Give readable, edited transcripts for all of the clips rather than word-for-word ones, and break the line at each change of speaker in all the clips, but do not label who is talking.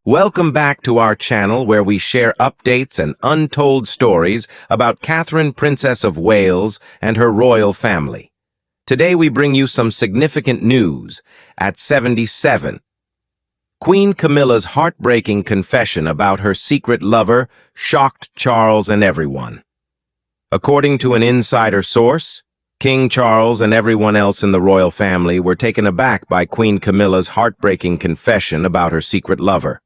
Welcome back to our channel where we share updates and untold stories about Catherine, Princess of Wales, and her royal family. Today we bring you some significant news. At 77, Queen Camilla's heartbreaking confession about her secret lover shocked Charles and everyone. According to an insider source, King Charles and everyone else in the royal family were taken aback by Queen Camilla's heartbreaking confession about her secret lover.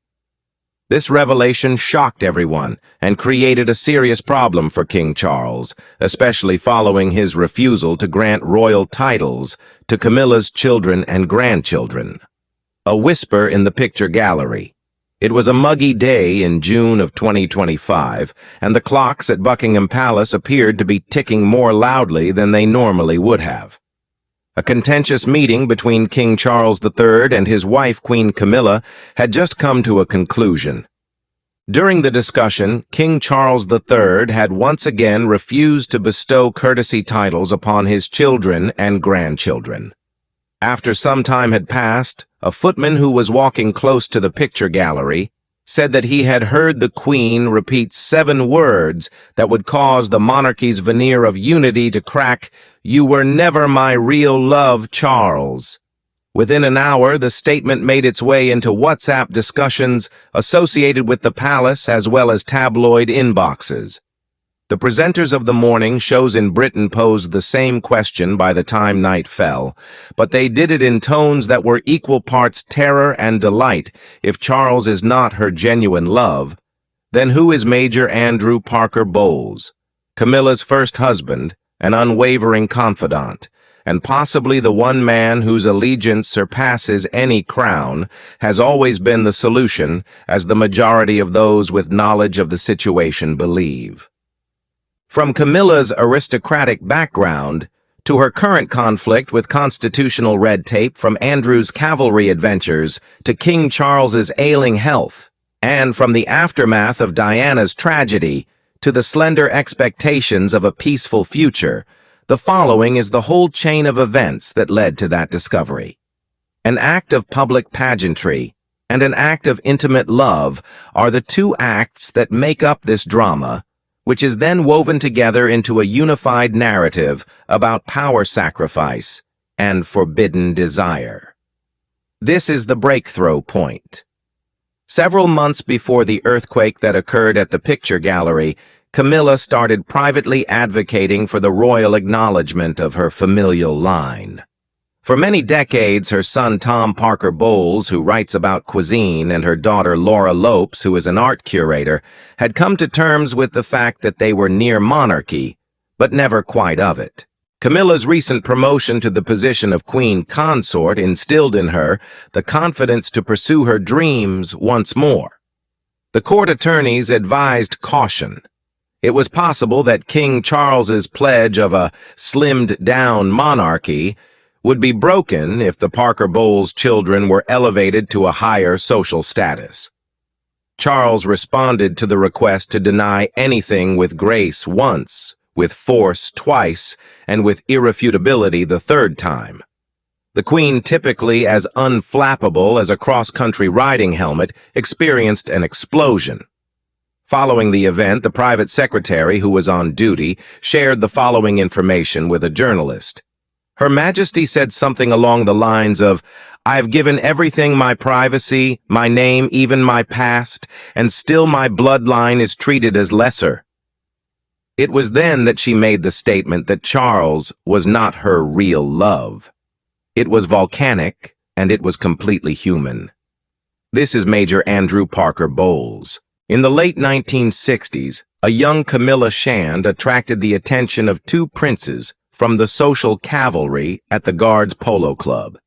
This revelation shocked everyone and created a serious problem for King Charles, especially following his refusal to grant royal titles to Camilla's children and grandchildren. A whisper in the picture gallery. It was a muggy day in June of 2025, and the clocks at Buckingham Palace appeared to be ticking more loudly than they normally would have. A contentious meeting between King Charles III and his wife Queen Camilla had just come to a conclusion. During the discussion, King Charles III had once again refused to bestow courtesy titles upon his children and grandchildren. After some time had passed, a footman who was walking close to the picture gallery said that he had heard the Queen repeat 7 words that would cause the monarchy's veneer of unity to crack. "You were never my real love, Charles." Within an hour, the statement made its way into WhatsApp discussions associated with the palace as well as tabloid inboxes. The presenters of the morning shows in Britain posed the same question by the time night fell, but they did it in tones that were equal parts terror and delight. If Charles is not her genuine love, then who is Major Andrew Parker Bowles, Camilla's first husband, an unwavering confidant, and possibly the one man whose allegiance surpasses any crown, has always been the solution, as the majority of those with knowledge of the situation believe. From Camilla's aristocratic background to her current conflict with constitutional red tape, from Andrew's cavalry adventures to King Charles's ailing health, and from the aftermath of Diana's tragedy to the slender expectations of a peaceful future, the following is the whole chain of events that led to that discovery. An act of public pageantry and an act of intimate love are the two acts that make up this drama, which is then woven together into a unified narrative about power sacrifice and forbidden desire. This is the breakthrough point. Several months before the earthquake that occurred at the picture gallery, Camilla started privately advocating for the royal acknowledgement of her familial line. For many decades, her son Tom Parker Bowles, who writes about cuisine, and her daughter Laura Lopes, who is an art curator, had come to terms with the fact that they were near monarchy, but never quite of it. Camilla's recent promotion to the position of Queen Consort instilled in her the confidence to pursue her dreams once more. The court attorneys advised caution. It was possible that King Charles's pledge of a slimmed-down monarchy would be broken if the Parker Bowles children were elevated to a higher social status. Charles responded to the request to deny anything with grace once, with force twice, and with irrefutability the third time. The Queen, typically as unflappable as a cross-country riding helmet, experienced an explosion. Following the event, the private secretary, who was on duty, shared the following information with a journalist. Her Majesty said something along the lines of, "I've given everything my privacy, my name, even my past, and still my bloodline is treated as lesser." It was then that she made the statement that Charles was not her real love. It was volcanic, and it was completely human. This is Major Andrew Parker Bowles. In the late 1960s, a young Camilla Shand attracted the attention of 2 princes from the social cavalry at the Guards Polo Club.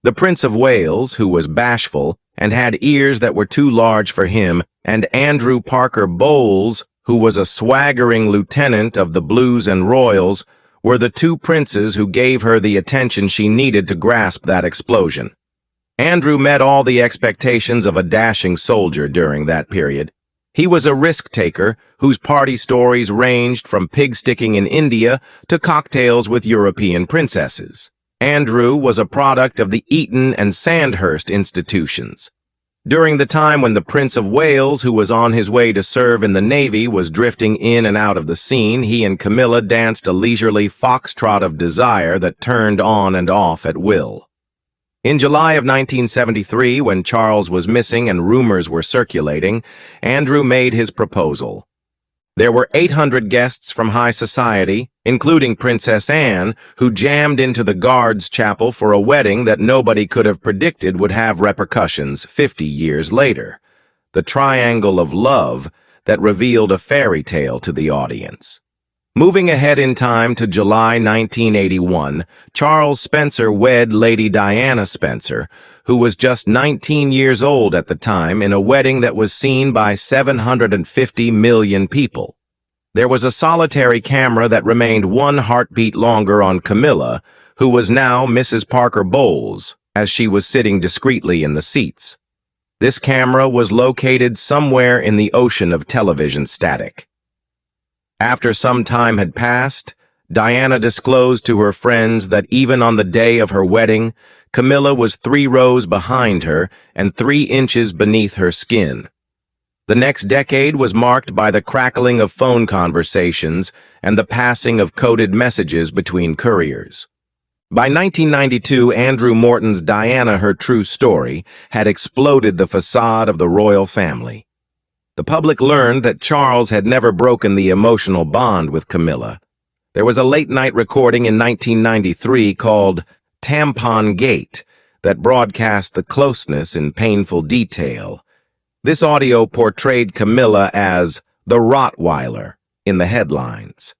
The Prince of Wales, who was bashful and had ears that were too large for him, and Andrew Parker Bowles, who was a swaggering lieutenant of the Blues and Royals, were the 2 princes who gave her the attention she needed to grasp that explosion. Andrew met all the expectations of a dashing soldier during that period. He was a risk-taker whose party stories ranged from pig-sticking in India to cocktails with European princesses. Andrew was a product of the Eton and Sandhurst institutions. During the time when the Prince of Wales, who was on his way to serve in the Navy, was drifting in and out of the scene, he and Camilla danced a leisurely foxtrot of desire that turned on and off at will. In July of 1973, when Charles was missing and rumors were circulating, Andrew made his proposal. There were 800 guests from high society, including Princess Anne, who jammed into the Guards Chapel for a wedding that nobody could have predicted would have repercussions 50 years later. The triangle of love that revealed a fairy tale to the audience. Moving ahead in time to July 1981, Charles Spencer wed Lady Diana Spencer, who was just 19 years old at the time, in a wedding that was seen by 750 million people. There was a solitary camera that remained one heartbeat longer on Camilla, who was now Mrs. Parker Bowles, as she was sitting discreetly in the seats. This camera was located somewhere in the ocean of television static. After some time had passed, Diana disclosed to her friends that even on the day of her wedding, Camilla was 3 rows behind her and 3 inches beneath her skin. The next decade was marked by the crackling of phone conversations and the passing of coded messages between couriers. By 1992, Andrew Morton's Diana, Her True Story, had exploded the facade of the royal family. The public learned that Charles had never broken the emotional bond with Camilla. There was a late-night recording in 1993 called Tampon Gate that broadcast the closeness in painful detail. This audio portrayed Camilla as the Rottweiler in the headlines.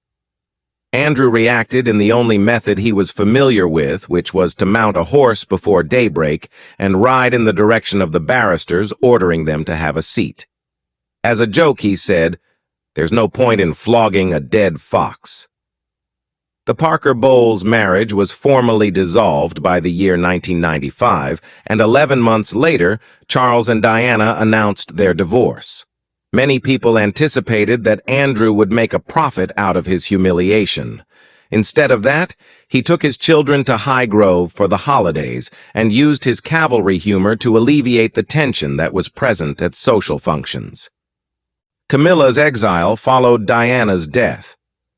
Andrew reacted in the only method he was familiar with, which was to mount a horse before daybreak and ride in the direction of the barristers, ordering them to have a seat. As a joke, he said, "There's no point in flogging a dead fox." The Parker-Bowles marriage was formally dissolved by the year 1995, and 11 months later, Charles and Diana announced their divorce. Many people anticipated that Andrew would make a profit out of his humiliation. Instead of that, he took his children to Highgrove for the holidays and used his cavalry humor to alleviate the tension that was present at social functions. Camilla'S exile followed Diana's death.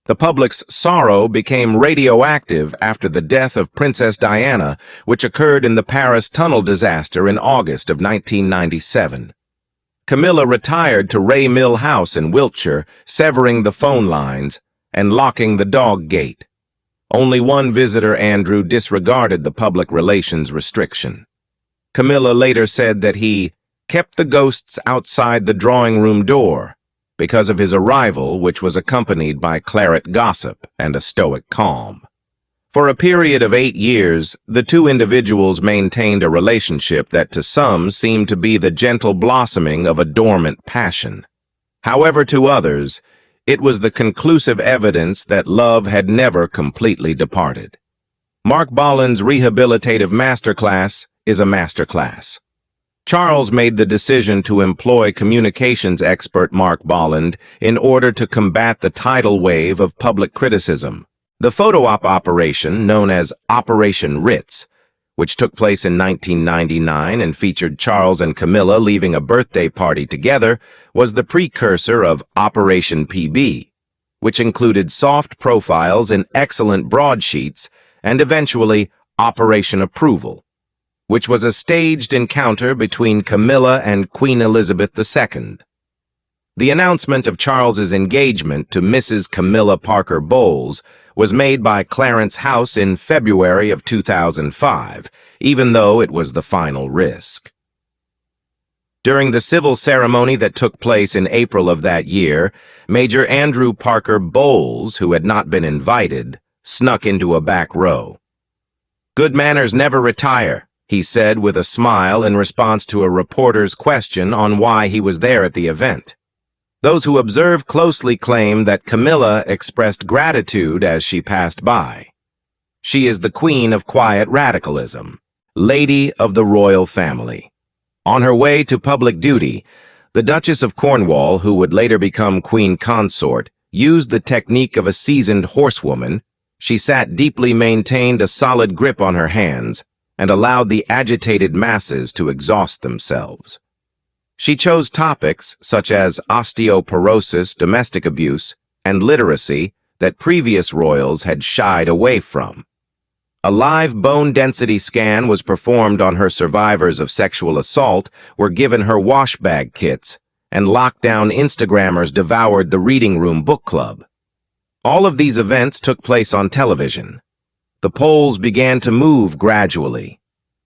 The public's sorrow became radioactive after the death of Princess Diana, which occurred in the Paris tunnel disaster in August of 1997. Camilla retired to Ray Mill House in Wiltshire, severing the phone lines and locking the dog gate. Only one visitor, Andrew, disregarded the public relations restriction. Camilla later said that he kept the ghosts outside the drawing room door because of his arrival, which was accompanied by claret gossip and a stoic calm. For a period of 8 years, the two individuals maintained a relationship that to some seemed to be the gentle blossoming of a dormant passion. However, to others, it was the conclusive evidence that love had never completely departed. Mark Bolland's rehabilitative masterclass is a masterclass. Charles made the decision to employ communications expert Mark Bolland in order to combat the tidal wave of public criticism. The photo-op operation, known as Operation Ritz, which took place in 1999 and featured Charles and Camilla leaving a birthday party together, was the precursor of Operation PB, which included soft profiles and excellent broadsheets, and eventually Operation Approval, which was a staged encounter between Camilla and Queen Elizabeth II. The announcement of Charles's engagement to Mrs. Camilla Parker Bowles was made by Clarence House in February of 2005, even though it was the final risk. During the civil ceremony that took place in April of that year, Major Andrew Parker Bowles, who had not been invited, snuck into a back row. "Good manners never retire," he said with a smile in response to a reporter's question on why he was there at the event. Those who observed closely claim that Camilla expressed gratitude as she passed by. She is the queen of quiet radicalism, lady of the royal family. On her way to public duty, the Duchess of Cornwall, who would later become queen consort, used the technique of a seasoned horsewoman. She sat deeply, maintained a solid grip on her hands, and allowed the agitated masses to exhaust themselves. She chose topics such as osteoporosis, domestic abuse, and literacy that previous royals had shied away from. A live bone density scan was performed on her. Survivors of sexual assault were given her wash bag kits, and lockdown Instagrammers devoured the reading room book club. All of these events took place on television. The polls began to move gradually.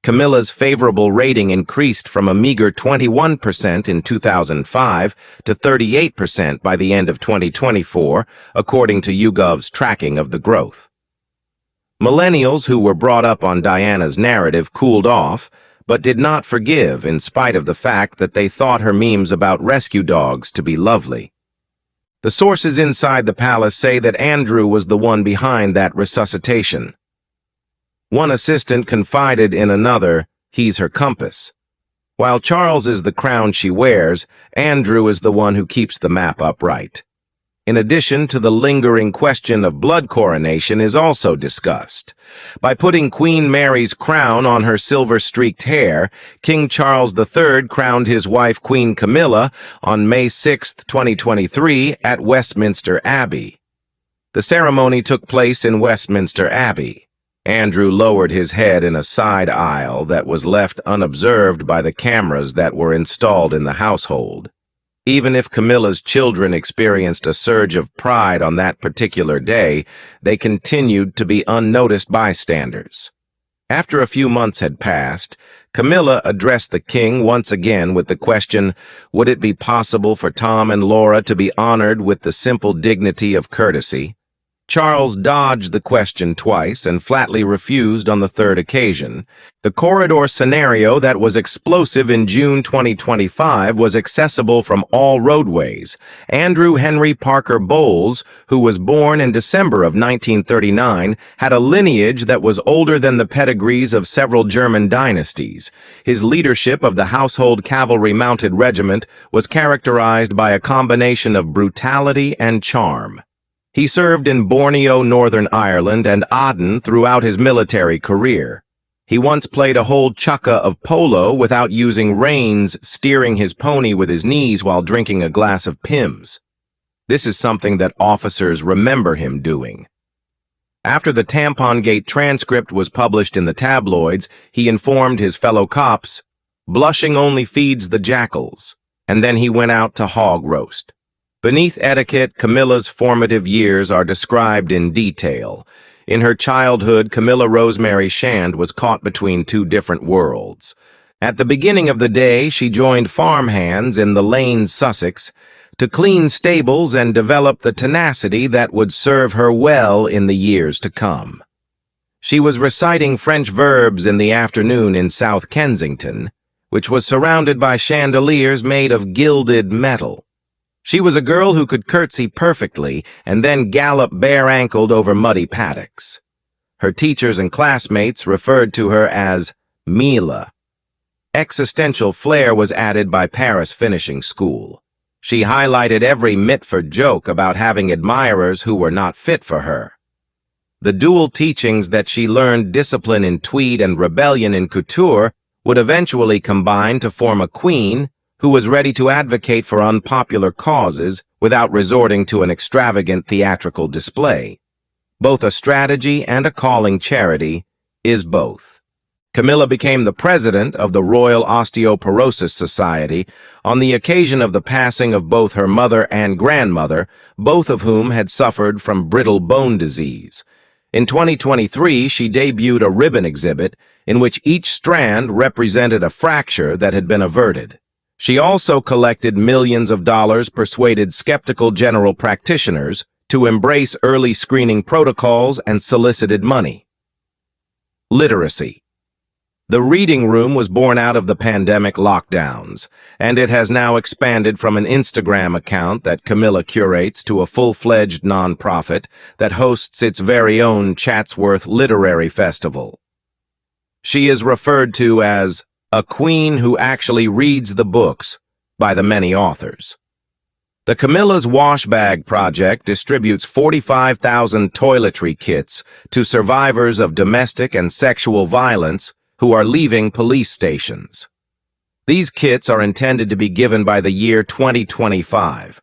Camilla'S favorable rating increased from a meager 21% in 2005 to 38% by the end of 2024, according to YouGov's tracking of the growth. Millennials who were brought up on Diana's narrative cooled off, but did not forgive in spite of the fact that they thought her memes about rescue dogs to be lovely. The sources inside the palace say that Andrew was the one behind that resuscitation. One assistant confided in another, "He's her compass." While Charles is the crown she wears, Andrew is the one who keeps the map upright. In addition to the lingering question of blood coronation is also discussed. By putting Queen Mary's crown on her silver-streaked hair, King Charles III crowned his wife Queen Camilla on May 6, 2023 at Westminster Abbey. The ceremony took place in Westminster Abbey. Andrew lowered his head in a side aisle that was left unobserved by the cameras that were installed in the household. Even if Camilla'S children experienced a surge of pride on that particular day, they continued to be unnoticed bystanders. After a few months had passed, Camilla addressed the king once again with the question, would it be possible for Tom and Laura to be honored with the simple dignity of courtesy? Charles dodged the question twice and flatly refused on the third occasion. The corridor scenario that was explosive in June 2025 was accessible from all roadways. Andrew Henry Parker Bowles, who was born in December of 1939, had a lineage that was older than the pedigrees of several German dynasties. His leadership of the Household Cavalry Mounted Regiment was characterized by a combination of brutality and charm. He served in Borneo, Northern Ireland, and Aden throughout his military career. He once played a whole chukka of polo without using reins, steering his pony with his knees while drinking a glass of Pimm's. This is something that officers remember him doing. After the Tampongate transcript was published in the tabloids, he informed his fellow cops, "Blushing only feeds the jackals," and then he went out to hog roast. Beneath etiquette, Camilla'S formative years are described in detail. In her childhood, Camilla Rosemary Shand was caught between two different worlds. At the beginning of the day, she joined farmhands in the lanes, Sussex, to clean stables and develop the tenacity that would serve her well in the years to come. She was reciting French verbs in the afternoon in South Kensington, which was surrounded by chandeliers made of gilded metal. She was a girl who could curtsy perfectly and then gallop bare-ankled over muddy paddocks. Her teachers and classmates referred to her as Mila. Existential flair was added by Paris finishing school. She highlighted every Mitford joke about having admirers who were not fit for her. The dual teachings that she learned, discipline in tweed and rebellion in couture, would eventually combine to form a queen who was ready to advocate for unpopular causes without resorting to an extravagant theatrical display. Both a strategy and a calling, charity is both. Camilla became the president of the Royal Osteoporosis Society on the occasion of the passing of both her mother and grandmother, both of whom had suffered from brittle bone disease. In 2023, she debuted a ribbon exhibit in which each strand represented a fracture that had been averted. She also collected millions of dollars, persuaded skeptical general practitioners to embrace early screening protocols, and solicited money. Literacy. The reading room was born out of the pandemic lockdowns, and it has now expanded from an Instagram account that Camilla curates to a full-fledged nonprofit that hosts its very own Chatsworth Literary Festival. She is referred to as a queen who actually reads the books by the many authors. The Camilla'S Wash Bag Project distributes 45,000 toiletry kits to survivors of domestic and sexual violence who are leaving police stations. These kits are intended to be given by the year 2025.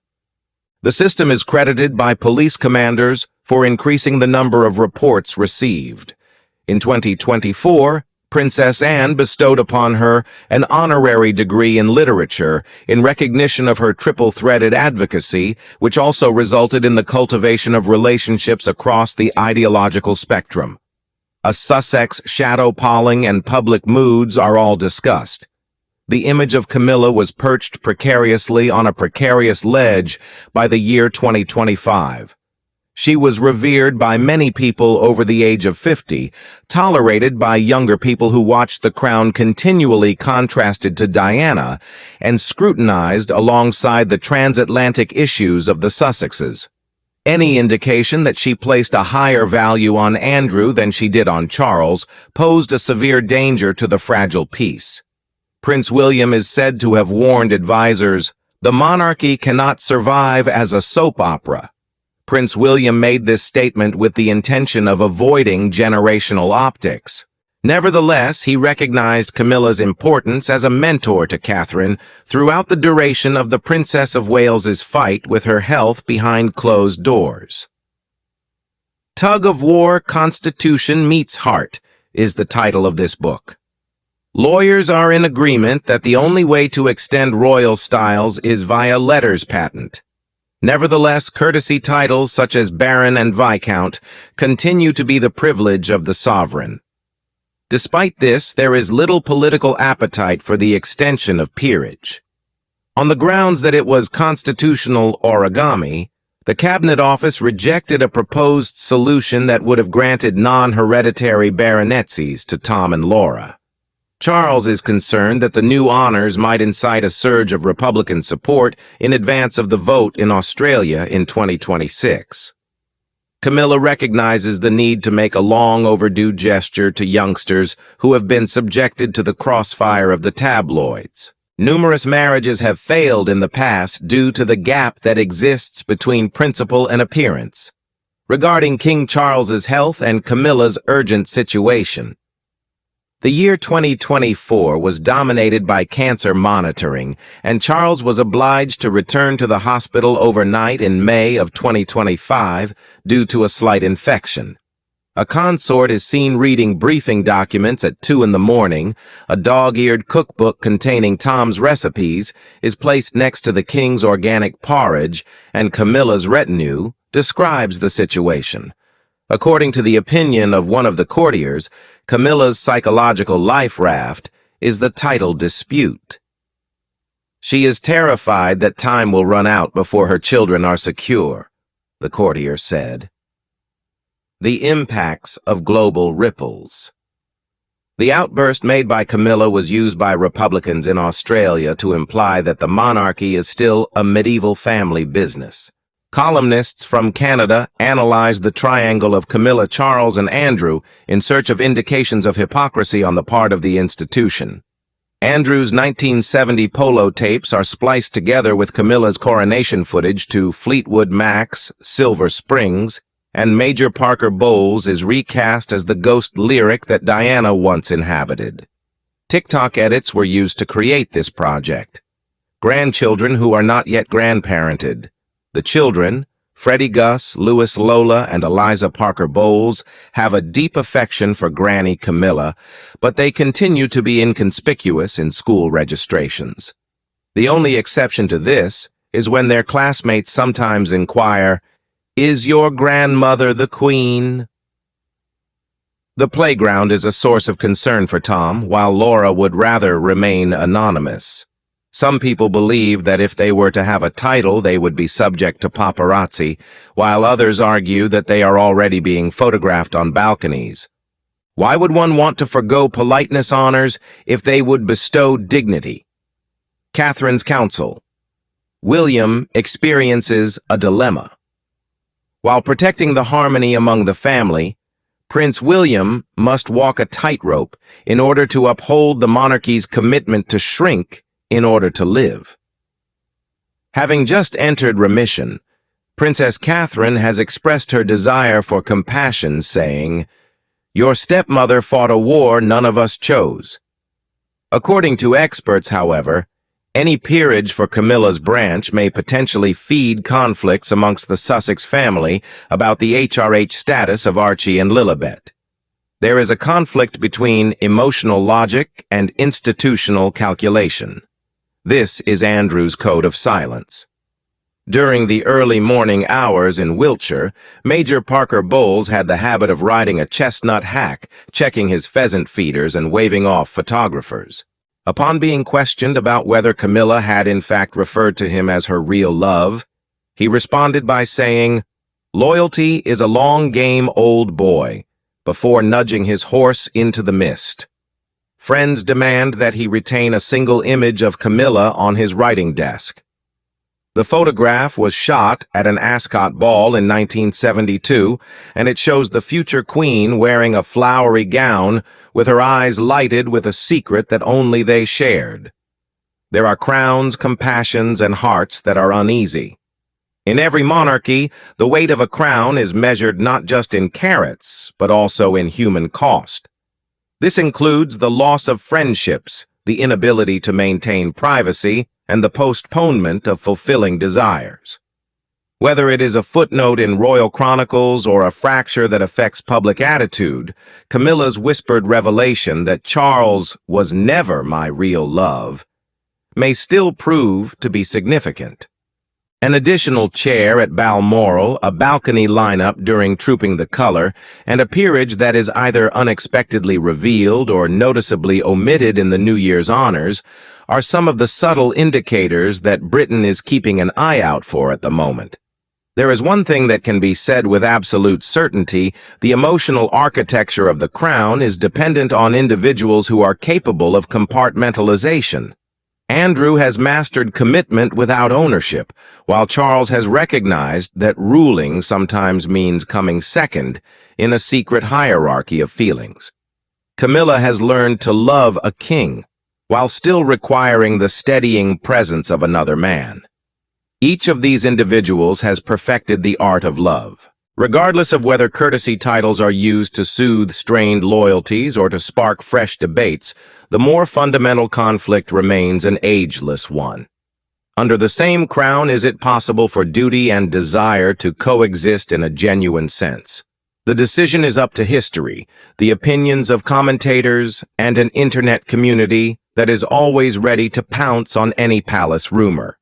The system is credited by police commanders for increasing the number of reports received. In 2024, Princess Anne bestowed upon her an honorary degree in literature in recognition of her triple-threaded advocacy, which also resulted in the cultivation of relationships across the ideological spectrum. A Sussex shadow-palling and public moods are all discussed. The image of Camilla was perched precariously on a precarious ledge by the year 2025. She was revered by many people over the age of 50, tolerated by younger people who watched the crown continually contrasted to Diana, and scrutinized alongside the transatlantic issues of the Sussexes. Any indication that she placed a higher value on Andrew than she did on Charles posed a severe danger to the fragile peace. Prince William is said to have warned advisors, "The monarchy cannot survive as a soap opera." Prince William made this statement with the intention of avoiding generational optics. Nevertheless, he recognized Camilla'S importance as a mentor to Catherine throughout the duration of the Princess of Wales's fight with her health behind closed doors. Tug-of-War Constitution Meets Heart is the title of this book. Lawyers are in agreement that the only way to extend royal styles is via letters patent. Nevertheless, courtesy titles such as Baron and Viscount continue to be the privilege of the sovereign. Despite this, there is little political appetite for the extension of peerage. On the grounds that it was constitutional origami, the Cabinet Office rejected a proposed solution that would have granted non-hereditary baronetcies to Tom and Laura. Charles is concerned that the new honors might incite a surge of Republican support in advance of the vote in Australia in 2026. Camilla recognizes the need to make a long-overdue gesture to youngsters who have been subjected to the crossfire of the tabloids. Numerous marriages have failed in the past due to the gap that exists between principle and appearance. Regarding King Charles's health and Camilla's urgent situation, the year 2024 was dominated by cancer monitoring, and Charles was obliged to return to the hospital overnight in May of 2025 due to a slight infection. A consort is seen reading briefing documents at 2 in the morning. A dog-eared cookbook containing Tom's recipes is placed next to the king's organic porridge, and Camilla's retinue describes the situation. According to the opinion of one of the courtiers, Camilla'S psychological life raft is the title dispute. She is terrified that time will run out before her children are secure, the courtier said. The impacts of global ripples. The outburst made by Camilla was used by Republicans in Australia to imply that the monarchy is still a medieval family business. Columnists from Canada analyzed the triangle of Camilla, Charles, and Andrew in search of indications of hypocrisy on the part of the institution. Andrew's 1970 polo tapes are spliced together with Camilla's coronation footage to Fleetwood Mac's Silver Springs, and Major Parker Bowles is recast as the ghost lyric that Diana once inhabited. TikTok edits were used to create this project. Grandchildren who are not yet grandparented. The children, Freddie Gus, Louis Lola, and Eliza Parker Bowles, have a deep affection for Granny Camilla, but they continue to be inconspicuous in school registrations. The only exception to this is when their classmates sometimes inquire, "Is your grandmother the queen?" The playground is a source of concern for Tom, while Laura would rather remain anonymous. Some people believe that if they were to have a title, they would be subject to paparazzi, while others argue that they are already being photographed on balconies. Why would one want to forgo politeness honors if they would bestow dignity? Catherine's counsel. William experiences a dilemma. While protecting the harmony among the family, Prince William must walk a tightrope in order to uphold the monarchy's commitment to shrink in order to live. Having just entered remission, Princess Catherine has expressed her desire for compassion, saying, "Your stepmother fought a war none of us chose." According to experts, however, any peerage for Camilla'S branch may potentially feed conflicts amongst the Sussex family about the HRH status of Archie and Lilibet. There is a conflict between emotional logic and institutional calculation. This is Andrew's code of silence. During the early morning hours in Wiltshire, Major Parker Bowles had the habit of riding a chestnut hack, checking his pheasant feeders and waving off photographers. Upon being questioned about whether Camilla had in fact referred to him as her real love, he responded by saying, "Loyalty is a long game, old boy," before nudging his horse into the mist. Friends demand that he retain a single image of Camilla on his writing desk. The photograph was shot at an Ascot ball in 1972, and it shows the future queen wearing a flowery gown with her eyes lighted with a secret that only they shared. There are crowns, compassions, and hearts that are uneasy. In every monarchy, the weight of a crown is measured not just in carats, but also in human cost. This includes the loss of friendships, the inability to maintain privacy, and the postponement of fulfilling desires. Whether it is a footnote in royal chronicles or a fracture that affects public attitude, Camilla'S whispered revelation that Charles was never my real love may still prove to be significant. An additional chair at Balmoral, a balcony lineup during Trooping the Colour, and a peerage that is either unexpectedly revealed or noticeably omitted in the New Year's honors are some of the subtle indicators that Britain is keeping an eye out for at the moment. There is one thing that can be said with absolute certainty: the emotional architecture of the crown is dependent on individuals who are capable of compartmentalization. Andrew has mastered commitment without ownership, while Charles has recognized that ruling sometimes means coming second in a secret hierarchy of feelings. Camilla has learned to love a king, while still requiring the steadying presence of another man. Each of these individuals has perfected the art of love. Regardless of whether courtesy titles are used to soothe strained loyalties or to spark fresh debates, the more fundamental conflict remains an ageless one. Under the same crown, is it possible for duty and desire to coexist in a genuine sense? The decision is up to history, the opinions of commentators, and an internet community that is always ready to pounce on any palace rumor.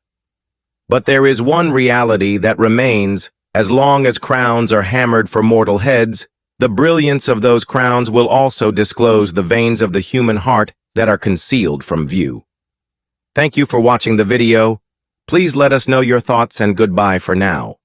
But there is one reality that remains: as long as crowns are hammered for mortal heads, the brilliance of those crowns will also disclose the veins of the human heart that are concealed from view. Thank you for watching the video. Please let us know your thoughts, and goodbye for now.